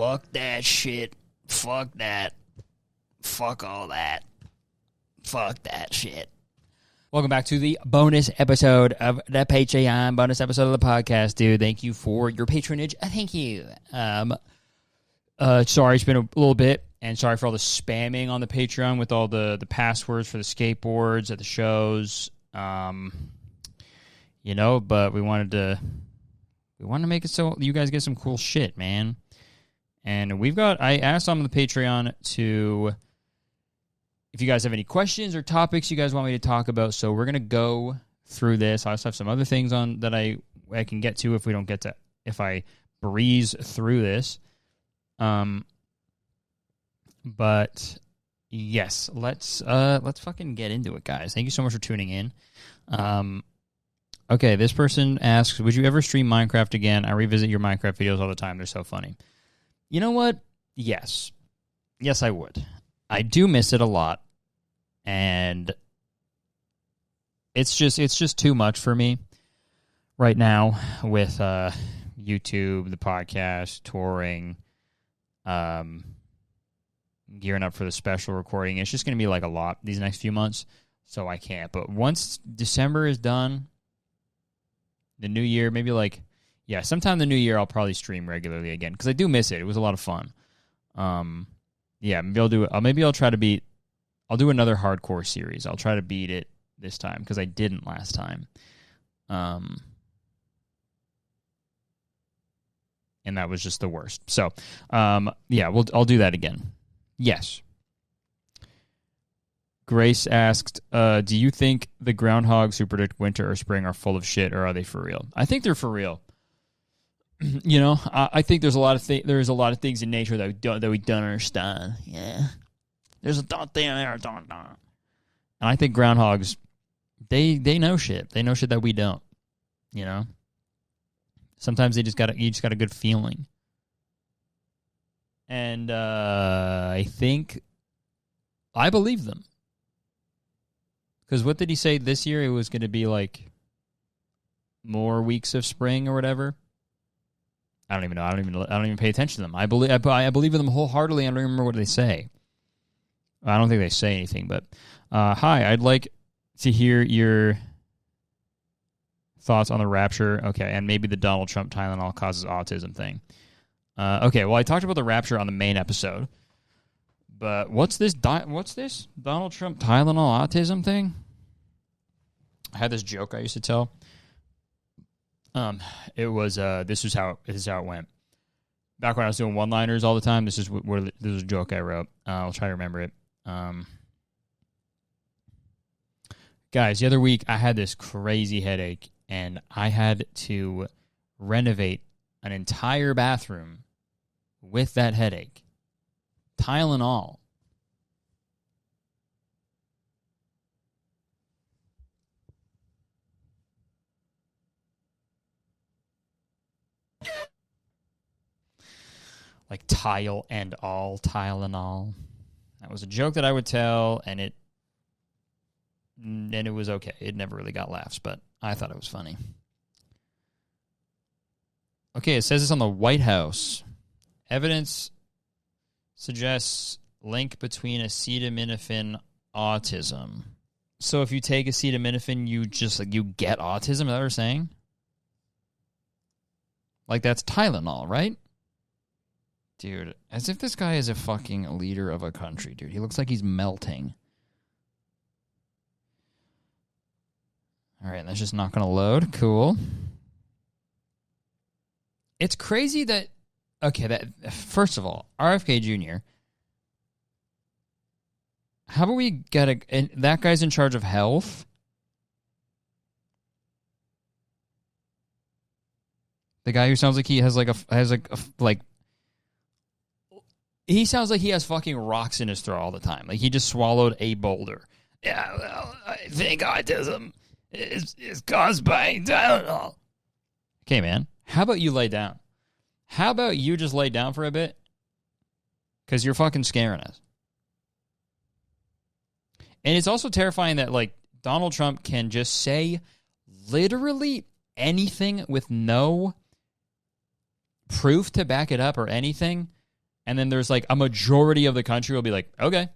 Fuck that shit. Fuck that. Fuck all that. Fuck that shit. Welcome back to the bonus episode of the Patreon, bonus episode of the podcast, dude. Thank you for your patronage. Thank you. Sorry, it's been a little bit, and sorry for all the spamming on the Patreon with all the passwords for the skateboards at the shows. But we wanted to make it so you guys get some cool shit, man. And I asked on the Patreon if you guys have any questions or topics you guys want me to talk about. So we're going to go through this. I also have some other things on that I can get to if I breeze through this. But yes, let's fucking get into it, guys. Thank you so much for tuning in. Okay, this person asks, would you ever stream Minecraft again? I revisit your Minecraft videos all the time. They're so funny. You know what? Yes. Yes, I would. I do miss it a lot, and it's just too much for me right now with YouTube, the podcast, touring, gearing up for the special recording. It's just going to be like a lot these next few months, so I can't. But once December is done, the new year, sometime the new year I'll probably stream regularly again because I do miss it. It was a lot of fun. Yeah, maybe I'll do it. Maybe I'll try to beat. I'll do another hardcore series. I'll try to beat it this time because I didn't last time. And that was just the worst. So, I'll do that again. Yes. Grace asked, "Do you think the groundhogs who predict winter or spring are full of shit, or are they for real?" I think they're for real. I think there's a lot of things in nature that we don't understand. Yeah, there's a thing there, and I think groundhogs, they know shit. They know shit that we don't. Sometimes you just got a good feeling, and I believe them. Because what did he say this year? It was going to be like more weeks of spring or whatever. I don't even know. I don't even pay attention to them. I believe in them wholeheartedly. I don't remember what they say. I don't think they say anything. But hi, I'd like to hear your thoughts on the Rapture. Okay, and maybe the Donald Trump Tylenol causes autism thing. Okay, well, I talked about the Rapture on the main episode. But what's this Donald Trump Tylenol autism thing? I had this joke I used to tell. It was this is how it went. Back when I was doing one-liners all the time, this is a joke I wrote. I'll try to remember it. Guys, the other week I had this crazy headache, and I had to renovate an entire bathroom with that headache. Tylenol. Like Tylenol. That was a joke that I would tell, and it was okay. It never really got laughs, but I thought it was funny. Okay, it says this on the White House. Evidence suggests link between acetaminophen autism. So if you take acetaminophen, you get autism. Is that what you're saying? Like that's Tylenol, right? Dude, as if this guy is a fucking leader of a country, dude. He looks like he's melting. All right, that's just not going to load. Cool. It's crazy that first of all, RFK Jr., how about we get that guy's in charge of health? The guy who sounds like he has he sounds like he has fucking rocks in his throat all the time. Like he just swallowed a boulder. Yeah, well, I think autism is caused by Tylenol. Okay, man. How about you lay down? How about you just lay down for a bit? Because you're fucking scaring us. And it's also terrifying that, like, Donald Trump can just say literally anything with no proof to back it up or anything. And then there's like a majority of the country will be like, okay,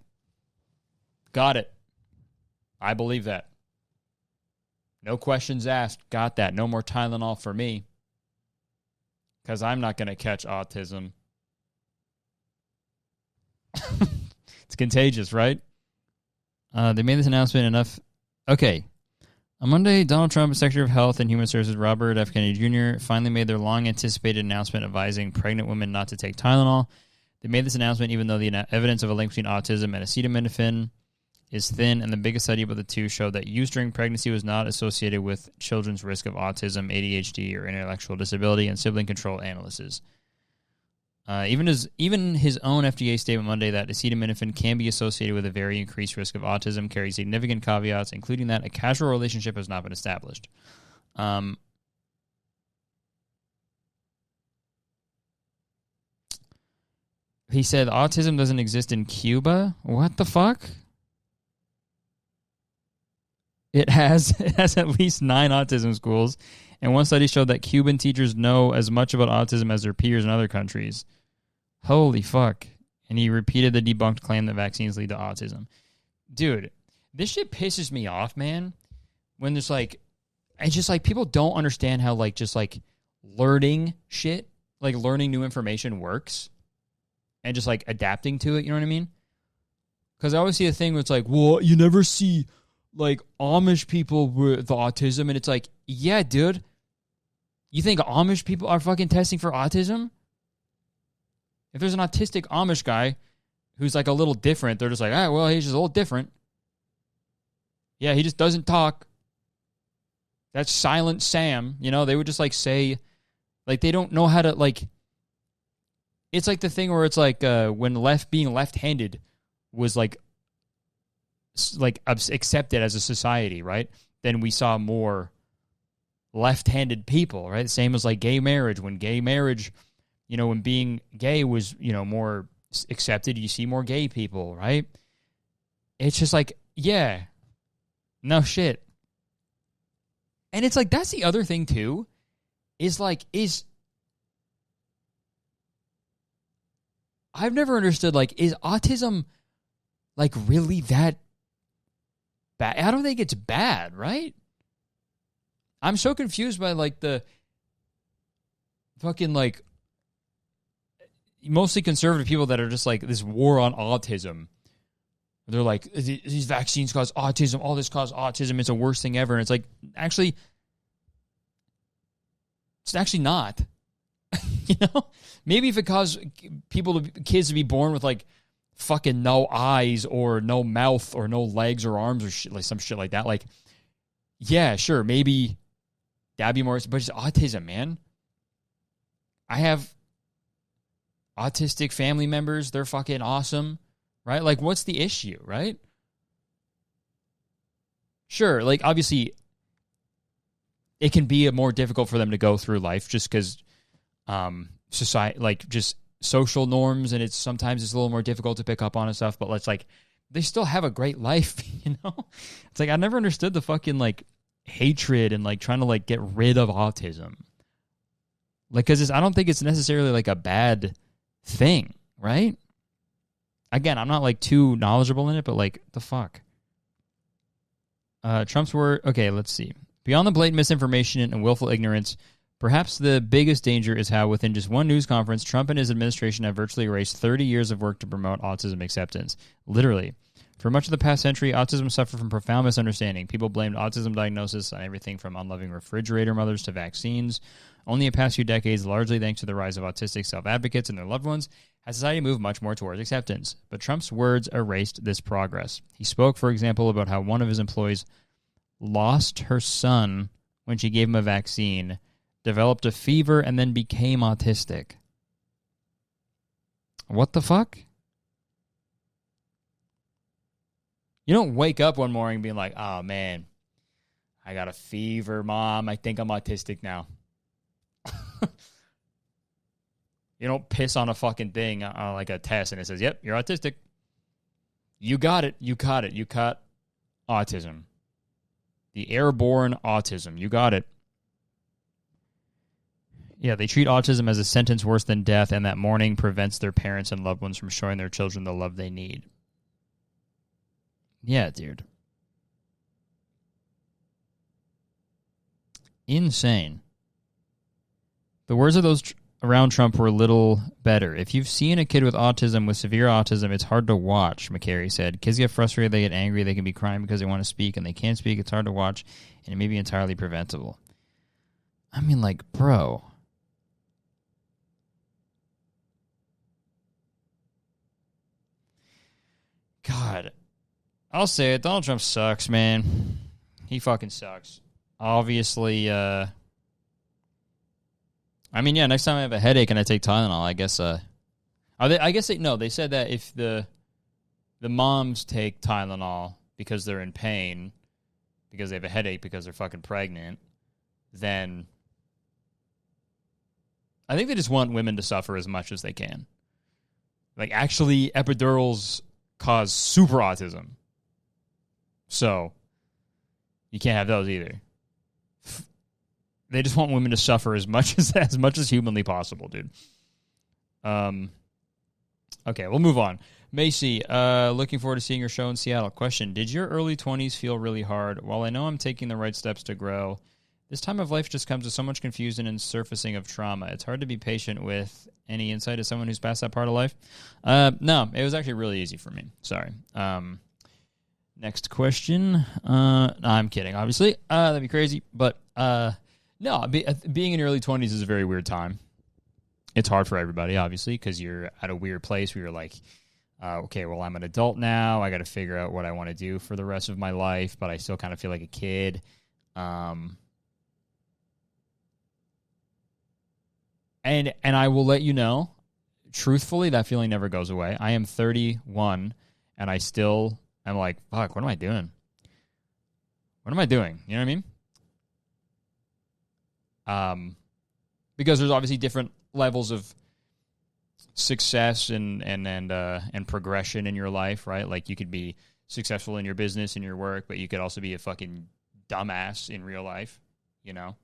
got it. I believe that. No questions asked. Got that. No more Tylenol for me. Because I'm not going to catch autism. It's contagious, right? They made this announcement enough. Okay. On Monday, Donald Trump, Secretary of Health and Human Services Robert F. Kennedy Jr. finally made their long-anticipated announcement advising pregnant women not to take Tylenol. They made this announcement even though the evidence of a link between autism and acetaminophen is thin, and the biggest study about the two showed that use during pregnancy was not associated with children's risk of autism, ADHD, or intellectual disability, and sibling control analysis. Even his own FDA statement Monday that acetaminophen can be associated with a very increased risk of autism carries significant caveats, including that a causal relationship has not been established. He said autism doesn't exist in Cuba. What the fuck? It has at least 9 autism schools, and one study showed that Cuban teachers know as much about autism as their peers in other countries. Holy fuck. And he repeated the debunked claim that vaccines lead to autism. Dude, this shit pisses me off, man. When there's like, it's just like people don't understand how like just like learning shit, like learning new information works and just like adapting to it, you know what I mean? Because I always see a thing where it's like, well, you never see like Amish people with autism, and it's like, yeah, dude, you think Amish people are fucking testing for autism? If there's an autistic Amish guy who's like a little different, they're just like, ah, well, he's just a little different. Yeah, he just doesn't talk. That's Silent Sam. You know, they would just like say, like they don't know how to like. It's like the thing where it's like when being left-handed was like accepted as a society, right? Then we saw more left-handed people, right? Same as like gay marriage. When gay marriage, you know, when being gay was, you know, more accepted, you see more gay people, right? It's just like, yeah, no shit. And it's like, that's the other thing too, is I've never understood, like, is autism like really that bad? I don't think it's bad, right? I'm so confused by like the fucking like mostly conservative people that are just like this war on autism. They're like, these vaccines cause autism, all this causes autism, it's the worst thing ever. And it's like, actually, it's actually not. You know? Maybe if it caused kids to be born with like fucking no eyes or no mouth or no legs or arms or shit, like some shit like that, like, yeah, sure, maybe that'd be more, but it's autism, man. I have autistic family members, they're fucking awesome, right? Like, what's the issue, right? Sure, like, obviously, it can be more difficult for them to go through life just because society, like, just social norms, and sometimes it's a little more difficult to pick up on and stuff, but let's like, they still have a great life, you know? It's like, I never understood the fucking, like, hatred and, like, trying to, like, get rid of autism. Like, because I don't think it's necessarily, like, a bad thing, right? Again, I'm not, like, too knowledgeable in it, but, like, the fuck? Trump's word, okay, let's see. Beyond the blatant misinformation and willful ignorance, perhaps the biggest danger is how, within just one news conference, Trump and his administration have virtually erased 30 years of work to promote autism acceptance. Literally. For much of the past century, autism suffered from profound misunderstanding. People blamed autism diagnosis on everything from unloving refrigerator mothers to vaccines. Only in the past few decades, largely thanks to the rise of autistic self-advocates and their loved ones, has society moved much more towards acceptance. But Trump's words erased this progress. He spoke, for example, about how one of his employees lost her son when she gave him a vaccine, developed a fever, and then became autistic. What the fuck? You don't wake up one morning being like, oh, man, I got a fever, Mom. I think I'm autistic now. You don't piss on a fucking thing, like a test, and it says, yep, you're autistic. You got it. You caught it. You caught autism. The airborne autism. You got it. Yeah, they treat autism as a sentence worse than death, and that mourning prevents their parents and loved ones from showing their children the love they need. Yeah, dude. Insane. The words of those around Trump were little better. If you've seen a kid with autism, with severe autism, it's hard to watch, McCary said. Kids get frustrated, they get angry, they can be crying because they want to speak, and they can't speak. It's hard to watch, and it may be entirely preventable. I mean, like, bro. God. I'll say it. Donald Trump sucks, man. He fucking sucks. Obviously, I mean, yeah, next time I have a headache and I take Tylenol, I guess, they said that if the moms take Tylenol because they're in pain, because they have a headache, because they're fucking pregnant, then I think they just want women to suffer as much as they can. Like, actually, epidurals cause super autism. So, you can't have those either. They just want women to suffer as much as humanly possible, dude. Okay, we'll move on. Macy, looking forward to seeing your show in Seattle. Question, did your early 20s feel really hard? While I know I'm taking the right steps to grow, this time of life just comes with so much confusion and surfacing of trauma. It's hard to be patient with. Any insight as someone who's past that part of life? No, it was actually really easy for me. Sorry. Next question. No, I'm kidding, obviously. That'd be crazy. But no, being in your early 20s is a very weird time. It's hard for everybody, obviously, because you're at a weird place where you're like, okay, well, I'm an adult now. I got to figure out what I want to do for the rest of my life, but I still kind of feel like a kid. And I will let you know, truthfully, that feeling never goes away. I am 31, and I still am like, fuck, what am I doing? What am I doing? You know what I mean? Because there's obviously different levels of success and progression in your life, right? Like, you could be successful in your business and your work, but you could also be a fucking dumbass in real life, you know?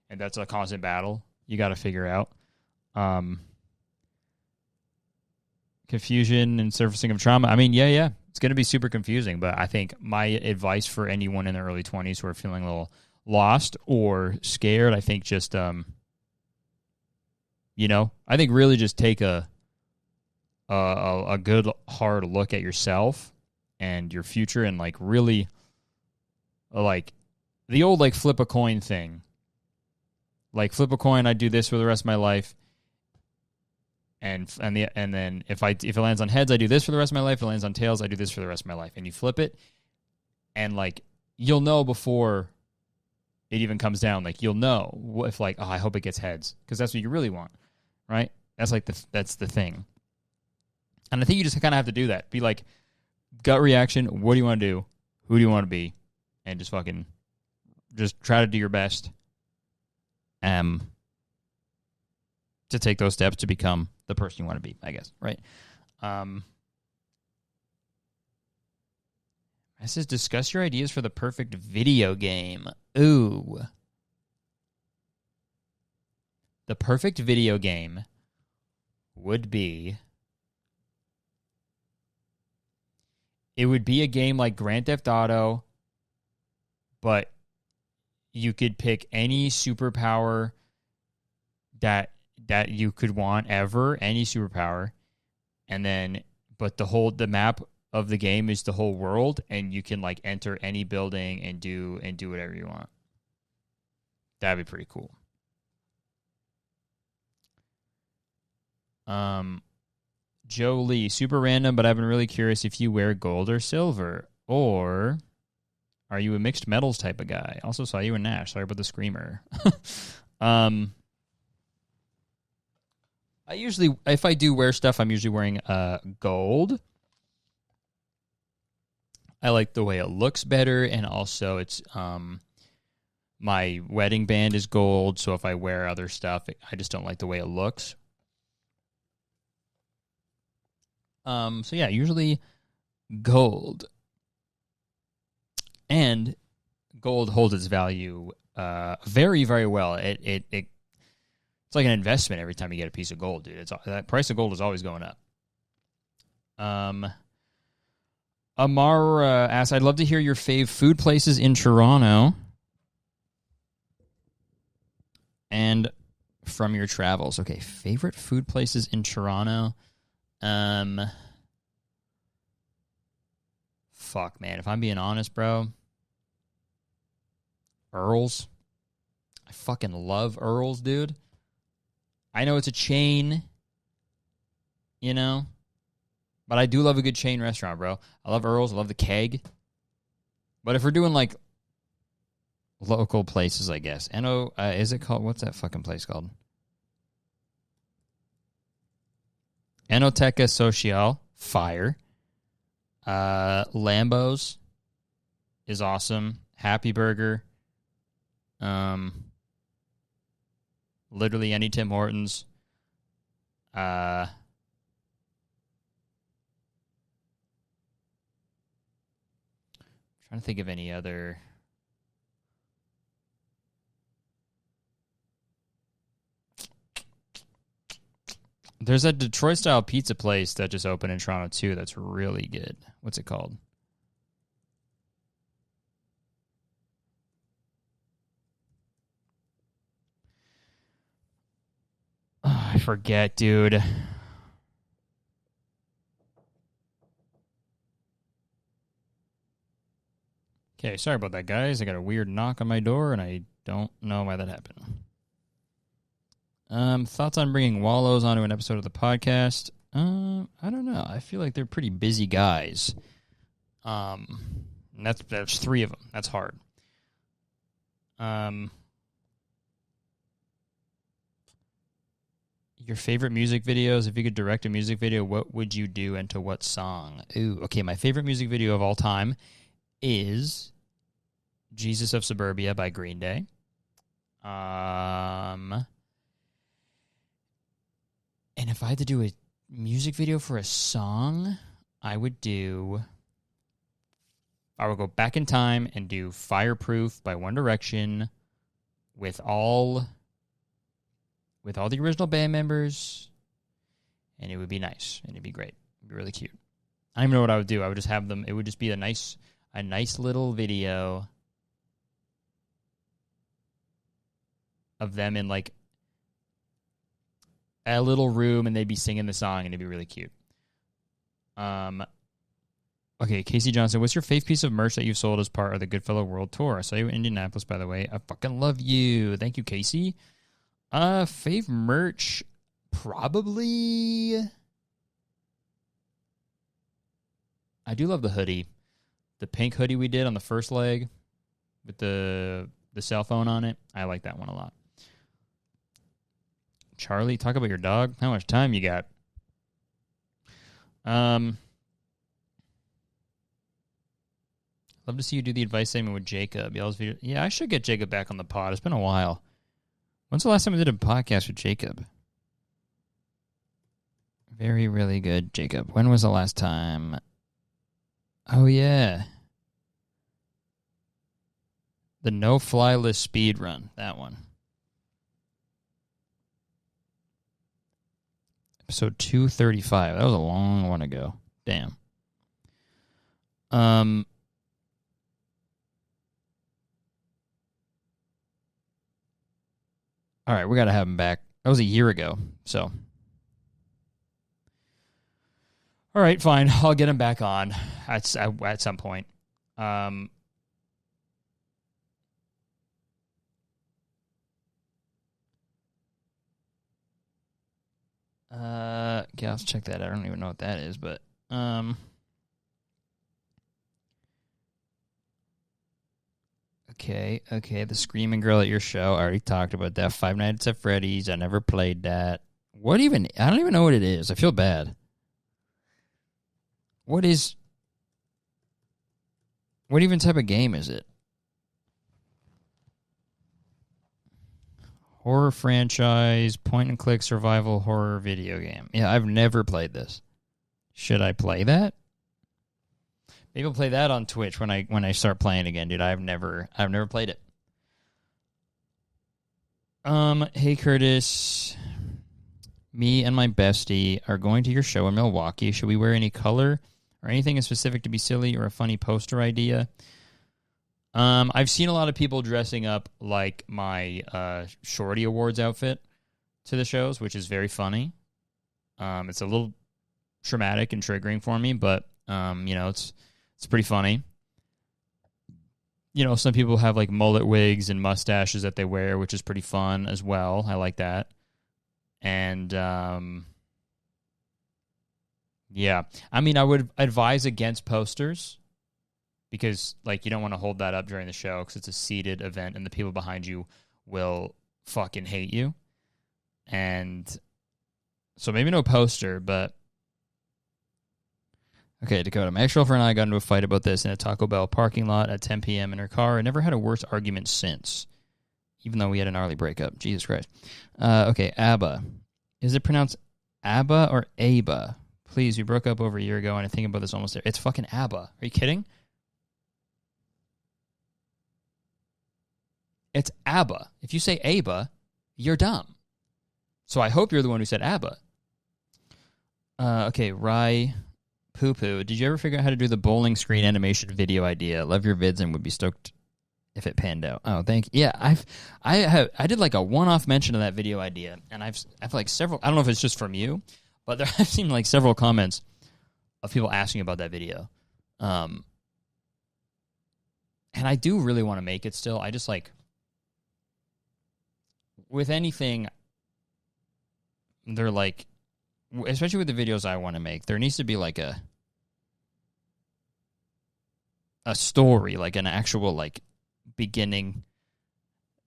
And that's a constant battle you got to figure out. Confusion and surfacing of trauma. I mean, yeah. It's going to be super confusing, but I think my advice for anyone in their early 20s who are feeling a little lost or scared, I think just, I think really just take a good hard look at yourself and your future and like really like the old like flip a coin thing. Like flip a coin, I do this for the rest of my life. And then if it lands on heads, I do this for the rest of my life. If it lands on tails, I do this for the rest of my life. And you flip it, and like you'll know before it even comes down. Like you'll know if like, oh, I hope it gets heads, because that's what you really want, right? That's like that's the thing. And I think you just kind of have to do that. Be like gut reaction. What do you want to do? Who do you want to be? And just fucking just try to do your best. To take those steps to become the person you want to be, I guess, right? This says, discuss your ideas for the perfect video game. Ooh. The perfect video game would be... It would be a game like Grand Theft Auto, but you could pick any superpower that you could want ever, any superpower, and then but the map of the game is the whole world, and you can like enter any building and do whatever you want. That'd be pretty cool. Joe Lee, super random, but I've been really curious if you wear gold or silver, or are you a mixed metals type of guy? Also saw you in Nash. Sorry about the screamer. I usually, if I do wear stuff, I'm usually wearing gold. I like the way it looks better, and also it's my wedding band is gold, so if I wear other stuff, I just don't like the way it looks. So yeah, usually gold. And gold holds its value very, very well. It's it's like an investment every time you get a piece of gold, dude. That price of gold is always going up. Amara asks, I'd love to hear your fave food places in Toronto and from your travels. Okay, favorite food places in Toronto. Fuck, man. If I'm being honest, bro, Earl's. I fucking love Earl's, dude. I know it's a chain, you know, but I do love a good chain restaurant, bro. I love Earl's. I love the Keg. But if we're doing, like, local places, I guess. Is it called, what's that fucking place called? Enoteca Social. Fire. Lambo's is awesome. Happy Burger. Literally any Tim Hortons. Trying to think of any other. There's a Detroit-style pizza place that just opened in Toronto, too, that's really good. What's it called? Oh, I forget, dude. Okay, sorry about that, guys. I got a weird knock on my door, and I don't know why that happened. Thoughts on bringing Wallows onto an episode of the podcast? I don't know. I feel like they're pretty busy guys. That's 3 of them. That's hard. Your favorite music videos? If you could direct a music video, what would you do and to what song? Ooh, okay. My favorite music video of all time is Jesus of Suburbia by Green Day. And if I had to do a music video for a song, I would go back in time and do Fireproof by One Direction with all the original band members, and it would be nice, and it'd be great. It'd be really cute. I don't even know what I would do. I would just have them, it would just be a nice little video of them in, like, a little room, and they'd be singing the song, and it'd be really cute. Okay, Casey Johnson, what's your fave piece of merch that you've sold as part of the Goodfellow World Tour? I saw you in Indianapolis, by the way. I fucking love you. Thank you, Casey. Fave merch, probably. I do love the hoodie. The pink hoodie we did on the first leg with the cell phone on it. I like that one a lot. Charlie, talk about your dog. How much time you got? Love to see you do the advice segment with Jacob. Yeah, I should get Jacob back on the pod. It's been a while. When's the last time we did a podcast with Jacob? Very, really good, Jacob. When was the last time? Oh, yeah. The no-fly list speed run. That one. Episode 235. That was a long one ago. Damn. All right, we got to have him back. That was a year ago, so. All right, fine. I'll get him back on at some point. Okay, let's check that. I don't even know what that is, but Okay, the Screaming Girl at your show. I already talked about that. Five Nights at Freddy's. I never played that. I don't even know what it is. I feel bad. What even type of game is it? Horror franchise, point-and-click survival horror video game. Yeah, I've never played this. Should I play that? Maybe I'll play that on Twitch when I start playing again, dude. I've never played it. Hey Curtis, me and my bestie are going to your show in Milwaukee. Should we wear any color or anything as specific to be silly or a funny poster idea? I've seen a lot of people dressing up like my Shorty Awards outfit to the shows, which is very funny. It's a little traumatic and triggering for me, but it's pretty funny. Some people have like mullet wigs and mustaches that they wear, which is pretty fun as well. I like that. And yeah, I mean, I would advise against posters because like you don't want to hold that up during the show because it's a seated event and the people behind you will fucking hate you. And so maybe no poster, but okay, Dakota, my ex-girlfriend and I got into a fight about this in a Taco Bell parking lot at 10 p.m. in her car. I never had a worse argument since, even though we had an gnarly breakup. Jesus Christ. Okay, ABBA. Is it pronounced ABBA or ABBA? Please, we broke up over a year ago, and I think about this almost there. It's fucking ABBA. Are you kidding? It's ABBA. If you say ABBA, you're dumb. So I hope you're the one who said ABBA. Okay, Rye Poo Poo. Did you ever figure out how to do the bowling screen animation video idea? Love your vids and would be stoked if it panned out. Oh, thank you. Yeah, I did like a one-off mention of that video idea, and I've like several. I don't know if it's just from you, but I've seen like several comments of people asking about that video. And I do really want to make it still. I just like with anything, they're like, especially with the videos I want to make, there needs to be like a story, like an actual like beginning,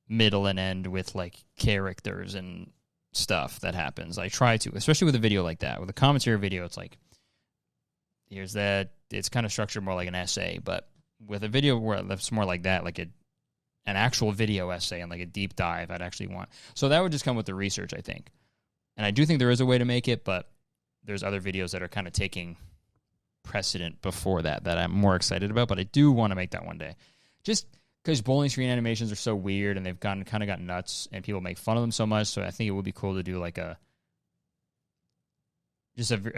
middle, and end with like characters and stuff that happens. I try to, especially with a video like that. With a commentary video, it's like, here's that. It's kind of structured more like an essay, but with a video where it's more like that, like an actual video essay and like a deep dive, I'd actually want. So that would just come with the research, I think. And I do think there is a way to make it, but there's other videos that are kind of taking precedent before that I'm more excited about. But I do want to make that one day. Just because bowling screen animations are so weird and they've kind of got nuts and people make fun of them so much. So I think it would be cool to do like a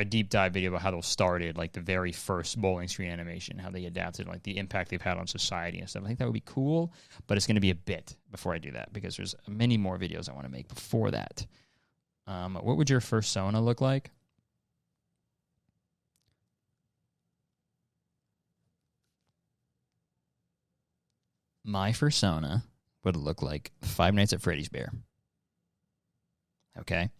deep dive video about how those started, like the very first bowling screen animation, how they adapted, like the impact they've had on society and stuff. I think that would be cool, but it's going to be a bit before I do that because there's many more videos I want to make before that. What would your fursona look like? My fursona would look like Five Nights at Freddy's bear. Okay?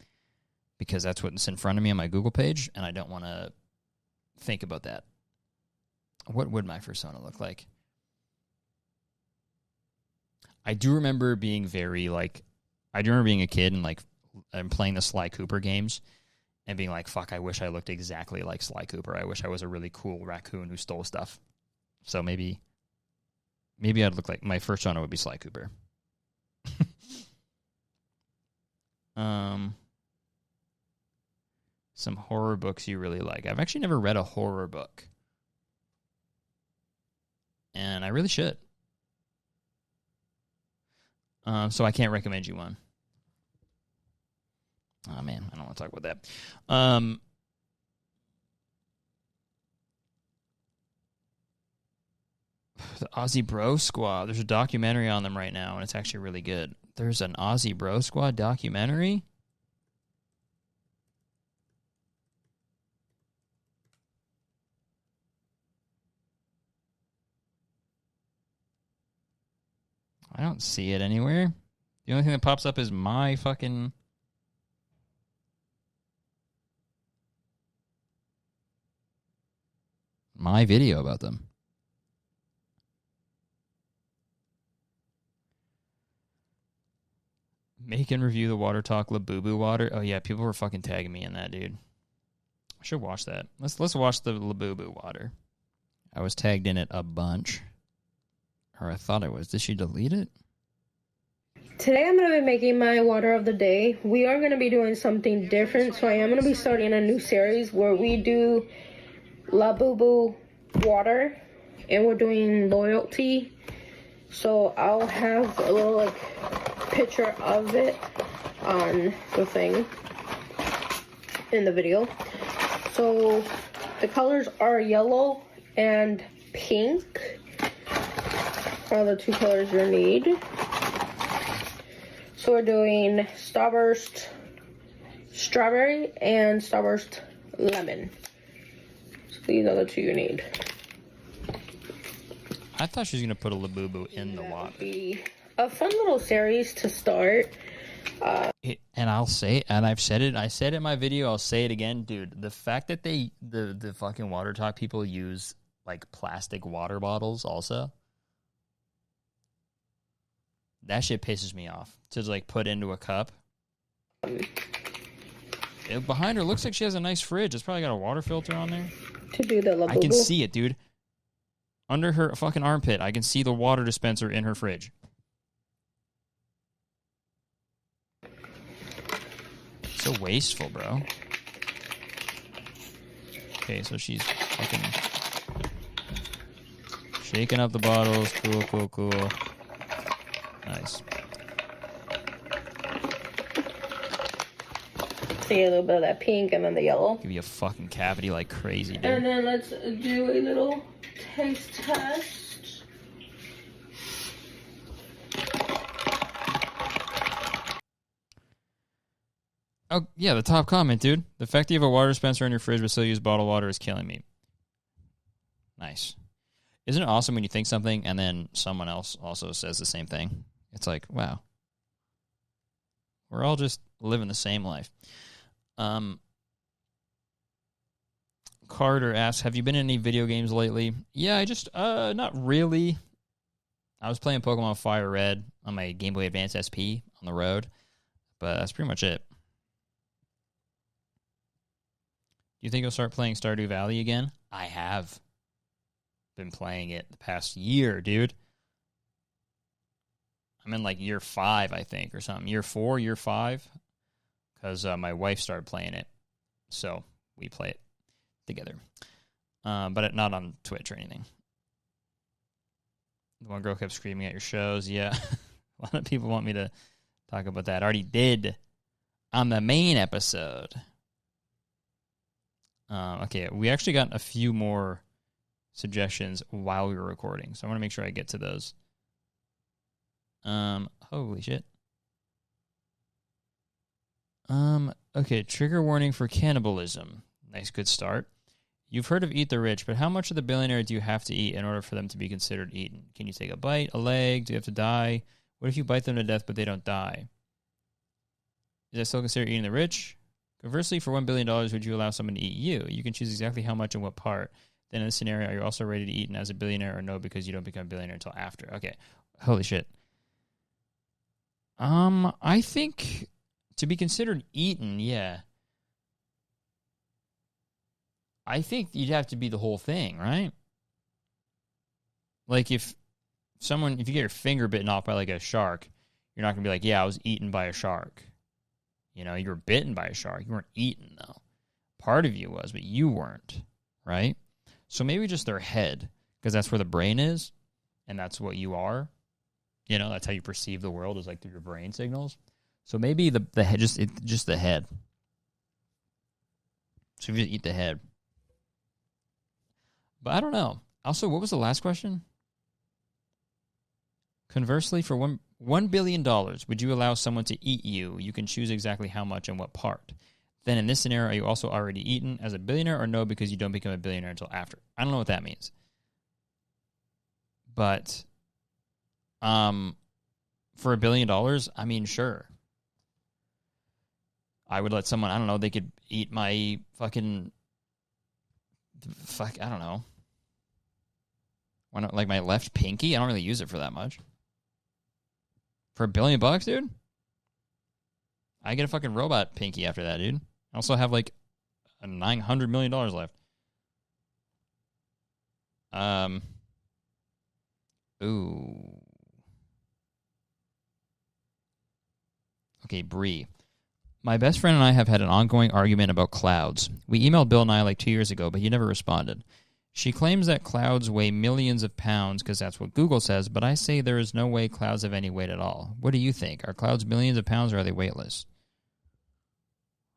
Because that's what's in front of me on my Google page, and I don't want to think about that. What would my fursona look like? I do remember being being a kid and like I'm playing the Sly Cooper games and being like, fuck, I wish I looked exactly like Sly Cooper. I wish I was a really cool raccoon who stole stuff. So maybe I'd look like my fursona would be Sly Cooper. Some horror books you really like. I've actually never read a horror book. And I really should. So I can't recommend you one. Oh, man, I don't want to talk about that. The Aussie Bro Squad. There's a documentary on them right now, and it's actually really good. There's an Aussie Bro Squad documentary? I don't see it anywhere. The only thing that pops up is my video about them. Make and review the Water Talk Labubu water. Oh yeah, people were fucking tagging me in that, dude. I should watch that. Let's watch the Labubu water. I was tagged in it a bunch. Or I thought I was. Did she delete it? Today I'm going to be making my water of the day. We are going to be doing something different, so I am going to be starting a new series where we do Labubu water, and we're doing loyalty. So I'll have a little picture of it on the thing in the video. So the colors are yellow and pink are the two colors you need. So we're doing Starburst Strawberry and Starburst Lemon. So these are the two you need. I thought she was going to put a Labubu in the water. Be a fun little series to start. And I'll say, and I've said it, I said it in my video, I'll say it again, dude, the fact that the fucking Water Talk people use, like, plastic water bottles also, that shit pisses me off. To, like, put into a cup. Behind her, looks like she has a nice fridge. It's probably got a water filter on there. To do the Labubu. I can see it, dude. Under her fucking armpit, I can see the water dispenser in her fridge. So wasteful, bro. Okay, so she's fucking shaking up the bottles. Cool, cool, cool. Nice. See a little bit of that pink and then the yellow. Give you a fucking cavity like crazy, dude. And then let's do a little taste test. Oh, yeah, the top comment, dude. The fact that you have a water dispenser in your fridge but still use bottled water is killing me. Nice. Isn't it awesome when you think something and then someone else also says the same thing? It's like, wow. We're all just living the same life. Carter asks, have you been in any video games lately? Yeah, I just, not really. I was playing Pokemon Fire Red on my Game Boy Advance SP on the road, but that's pretty much it. Do you think you'll start playing Stardew Valley again? I have been playing it the past year, dude. I'm in like year 5, I think, or something. Year 4, year 5, because my wife started playing it, so we play it together, but not on Twitch or anything. The one girl kept screaming at your shows. Yeah, a lot of people want me to talk about that. I already did on the main episode. Okay, we actually got a few more suggestions while we were recording, so I want to make sure I get to those. Holy shit. Okay, trigger warning for cannibalism. Nice, good start. You've heard of Eat the Rich, but how much of the billionaire do you have to eat in order for them to be considered eaten? Can you take a bite, a leg? Do you have to die? What if you bite them to death but they don't die? Is that still considered eating the rich? Conversely, for $1 billion, would you allow someone to eat you? You can choose exactly how much and what part. Then in this scenario, are you also ready to eat as a billionaire or no, because you don't become a billionaire until after? Okay. Holy shit. I think to be considered eaten, yeah. I think you'd have to be the whole thing, right? Like if you get your finger bitten off by like a shark, you're not going to be like, yeah, I was eaten by a shark. You know, you were bitten by a shark. You weren't eaten, though. Part of you was, but you weren't, right? So maybe just their head, because that's where the brain is, and that's what you are. You know, that's how you perceive the world, is like through your brain signals. So maybe the head, just the head. So if you just eat the head. But I don't know. Also, what was the last question? Conversely, for $1 billion, would you allow someone to eat you? You can choose exactly how much and what part. Then in this scenario, are you also already eaten as a billionaire or no, because you don't become a billionaire until after? I don't know what that means. But for $1 billion, I mean, sure. I would let someone, I don't know, they could eat my I don't know. Why not, like my left pinky? I don't really use it for that much. For $1 billion, dude? I get a fucking robot pinky after that, dude. I also have like a $900 million left. Ooh. Okay, Bree. My best friend and I have had an ongoing argument about clouds. We emailed Bill Nye like 2 years ago, but he never responded. She claims that clouds weigh millions of pounds because that's what Google says, but I say there is no way clouds have any weight at all. What do you think? Are clouds millions of pounds or are they weightless?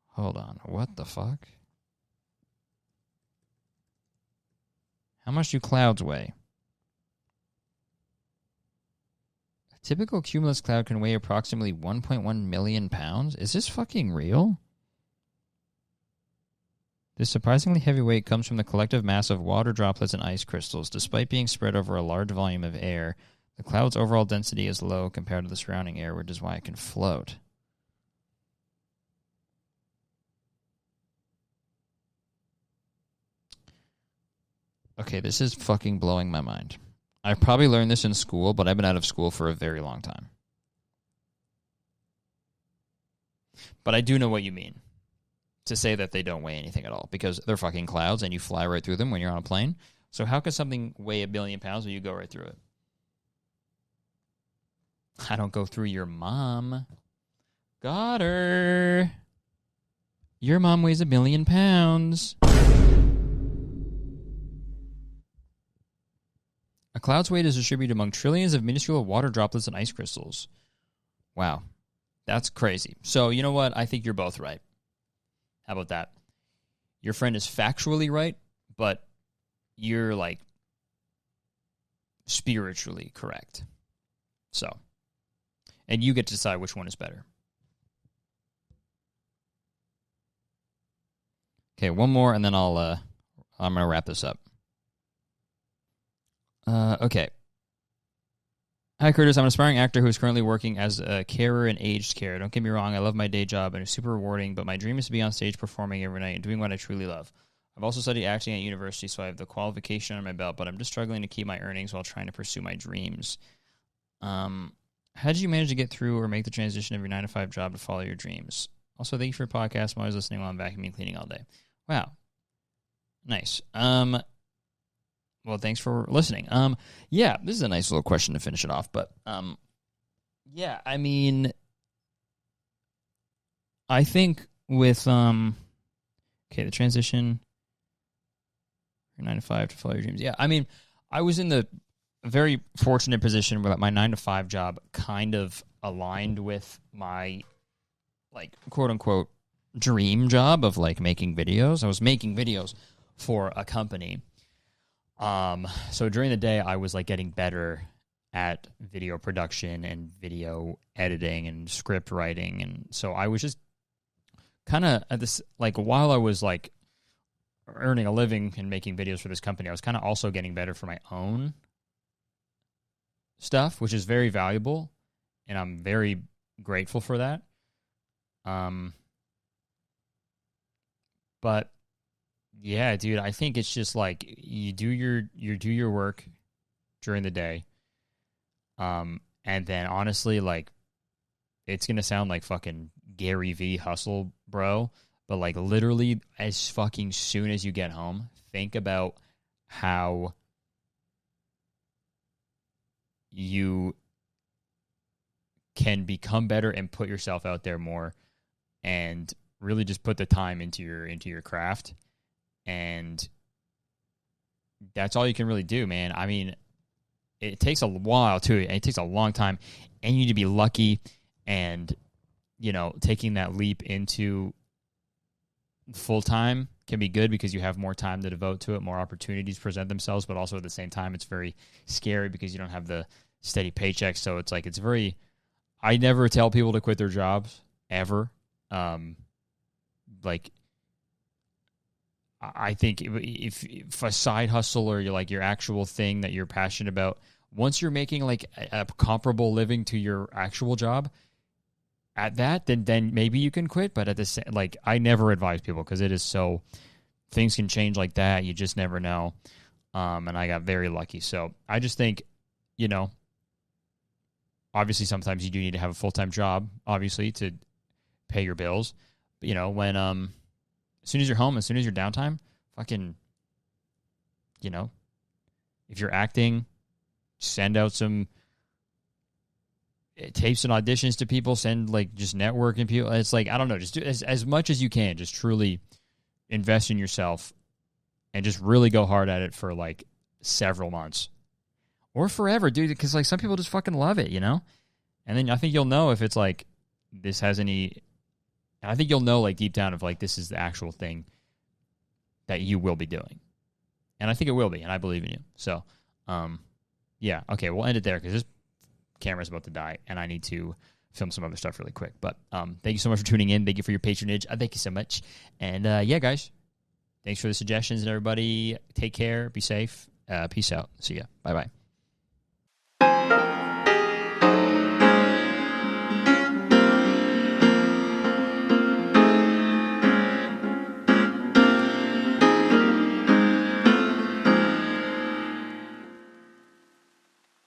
Hold on. What the fuck? How much do clouds weigh? A typical cumulus cloud can weigh approximately 1.1 million pounds? Is this fucking real? This surprisingly heavy weight comes from the collective mass of water droplets and ice crystals. Despite being spread over a large volume of air, the cloud's overall density is low compared to the surrounding air, which is why it can float. Okay, this is fucking blowing my mind. I probably learned this in school, but I've been out of school for a very long time. But I do know what you mean. To say that they don't weigh anything at all, because they're fucking clouds and you fly right through them when you're on a plane. So how could something weigh 1 billion pounds when you go right through it? I don't go through your mom. Got her. Your mom weighs 1 billion pounds. A cloud's weight is distributed among trillions of minuscule water droplets and ice crystals. Wow. That's crazy. So you know what? I think you're both right. How about that? Your friend is factually right, but you're, like, spiritually correct. So, and you get to decide which one is better. Okay, one more, and then I'm going to wrap this up. Okay. Hi, Curtis. I'm an aspiring actor who is currently working as a carer in aged care. Don't get me wrong, I love my day job and it's super rewarding, but my dream is to be on stage performing every night and doing what I truly love. I've also studied acting at university, so I have the qualification under my belt, but I'm just struggling to keep my earnings while trying to pursue my dreams. How did you manage to get through or make the transition of your 9-to-5 job to follow your dreams? Also, thank you for your podcast. I'm always listening while I'm vacuuming and cleaning all day. Wow. Nice. Well, thanks for listening. Yeah, this is a nice little question to finish it off, but yeah, I mean, I think with the transition from 9-to-5 to follow your dreams. Yeah, I mean, I was in the very fortunate position where my 9-to-5 job kind of aligned with my, like, quote unquote dream job of, like, making videos. I was making videos for a company. So during the day, I was, like, getting better at video production and video editing and script writing. And so I was just kind of at this, like, while I was, like, earning a living and making videos for this company, I was kind of also getting better for my own stuff, which is very valuable. And I'm very grateful for that. But yeah, dude, I think it's just like you do your work during the day. And then honestly, like, it's going to sound like fucking Gary V hustle, bro, but, like, literally as fucking soon as you get home, think about how you can become better and put yourself out there more and really just put the time into your craft. And that's all you can really do, man. I mean, it takes a while, too. And it takes a long time. And you need to be lucky. And, you know, taking that leap into full-time can be good because you have more time to devote to it. More opportunities present themselves. But also at the same time, it's very scary because you don't have the steady paycheck. So it's like, it's very... I never tell people to quit their jobs, ever. Like... I think if a side hustle or your actual thing that you're passionate about, once you're making, like, a comparable living to your actual job at that, then maybe you can quit. But at the same, like, I never advise people because it is so, things can change like that. You just never know. And I got very lucky. So I just think, you know, obviously sometimes you do need to have a full-time job, obviously, to pay your bills. But, you know, when, as soon as you're home, as soon as you're downtime, fucking, you know, if you're acting, send out some tapes and auditions to people, send, like, just networking people. It's like, I don't know, just do as much as you can. Just truly invest in yourself and just really go hard at it for like several months or forever, dude. Because like some people just fucking love it, you know. And then I think you'll know if it's like this has any. I think you'll know like deep down if like this is the actual thing that you will be doing, and I think it will be, and I believe in you. So, yeah, okay, we'll end it there because this camera's about to die, and I need to film some other stuff really quick. But thank you so much for tuning in. Thank you for your patronage. Thank you so much. And yeah, guys, thanks for the suggestions, and everybody take care. Be safe. Peace out. See ya. Bye-bye.